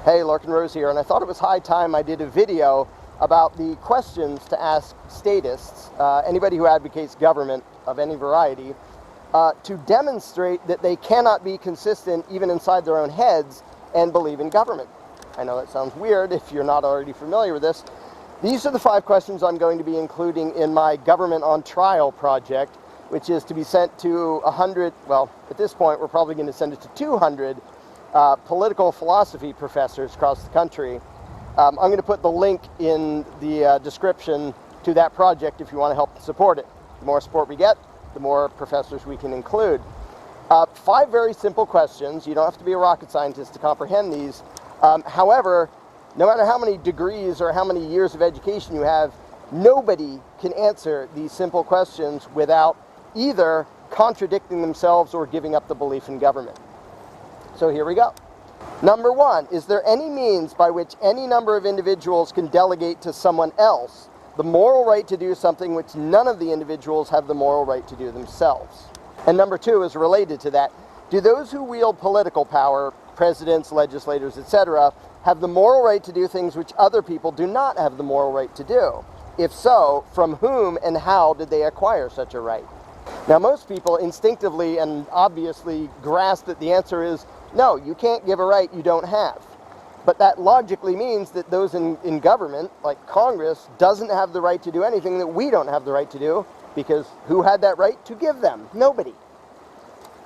Hey, Larkin Rose here, and I thought it was high time I did a video about the questions to ask statists, anybody who advocates government of any variety, to demonstrate that they cannot be consistent even inside their own heads and believe in government. I know that sounds weird if you're not already familiar with this. These are the 5 questions I'm going to be including in my Government on Trial project, which is to be sent to 100, well, at this point we're probably going to send it to 200 political philosophy professors across the country. I'm going to put the link in the description to that project if you want to help support it. The more support we get, the more professors we can include. 5 very simple questions. You don't have to be a rocket scientist to comprehend these. However, no matter how many degrees or how many years of education you have, nobody can answer these simple questions without either contradicting themselves or giving up the belief in government. So here we go. Number 1, is there any means by which any number of individuals can delegate to someone else the moral right to do something which none of the individuals have the moral right to do themselves? And number 2 is related to that. Do those who wield political power, presidents, legislators, etc., have the moral right to do things which other people do not have the moral right to do? If so, from whom and how did they acquire such a right? Now, most people instinctively and obviously grasp that the answer is no, you can't give a right you don't have. But that logically means that those in government, like Congress, doesn't have the right to do anything that we don't have the right to do, because who had that right to give them? Nobody.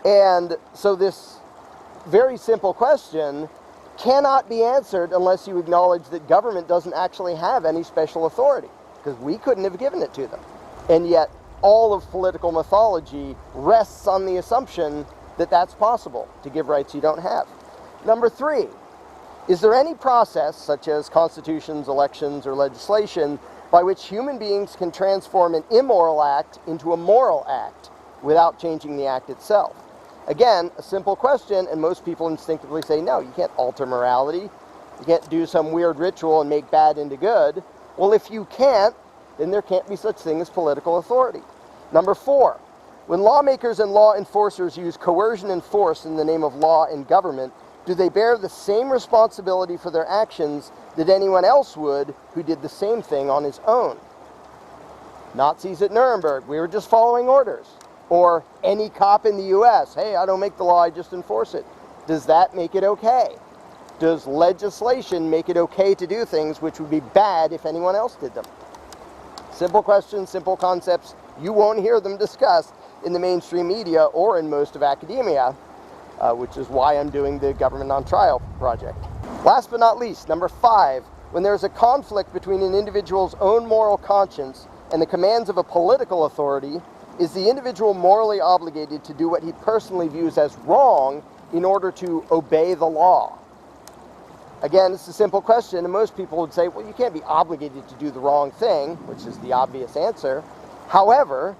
And so this very simple question cannot be answered unless you acknowledge that government doesn't actually have any special authority, because we couldn't have given it to them. And yet, all of political mythology rests on the assumption that that's possible, to give rights you don't have. Number 3, is there any process, such as constitutions, elections, or legislation, by which human beings can transform an immoral act into a moral act without changing the act itself? Again, a simple question, and most people instinctively say, no, you can't alter morality. You can't do some weird ritual and make bad into good. Well, if you can't, then there can't be such thing as political authority. Number 4, when lawmakers and law enforcers use coercion and force in the name of law and government, do they bear the same responsibility for their actions that anyone else would who did the same thing on his own? Nazis at Nuremberg, we were just following orders. Or any cop in the US, hey, I don't make the law, I just enforce it. Does that make it okay? Does legislation make it okay to do things which would be bad if anyone else did them? Simple questions, simple concepts. You won't hear them discussed in the mainstream media or in most of academia, which is why I'm doing the Government on Trial project. Last but not least, number 5, when there's a conflict between an individual's own moral conscience and the commands of a political authority, is the individual morally obligated to do what he personally views as wrong in order to obey the law? Again, it's a simple question, and most people would say, well, you can't be obligated to do the wrong thing, which is the obvious answer. However,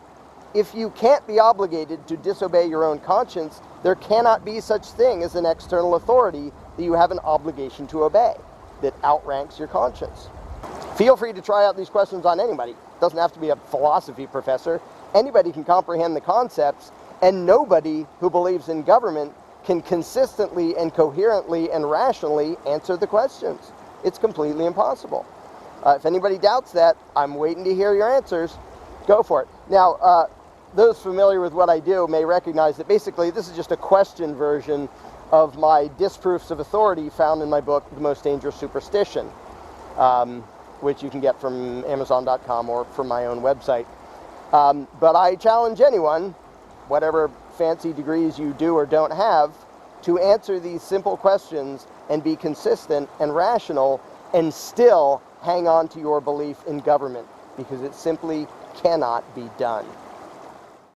if you can't be obligated to disobey your own conscience, there cannot be such thing as an external authority that you have an obligation to obey, that outranks your conscience. Feel free to try out these questions on anybody. It doesn't have to be a philosophy professor. Anybody can comprehend the concepts, and nobody who believes in government can consistently and coherently and rationally answer the questions. It's completely impossible. If anybody doubts that, I'm waiting to hear your answers. Go for it. Now, those familiar with what I do may recognize that basically this is just a question version of my disproofs of authority found in my book, The Most Dangerous Superstition, which you can get from Amazon.com or from my own website. But I challenge anyone, whatever fancy degrees you do or don't have, to answer these simple questions and be consistent and rational and still hang on to your belief in government, because it simply cannot be done.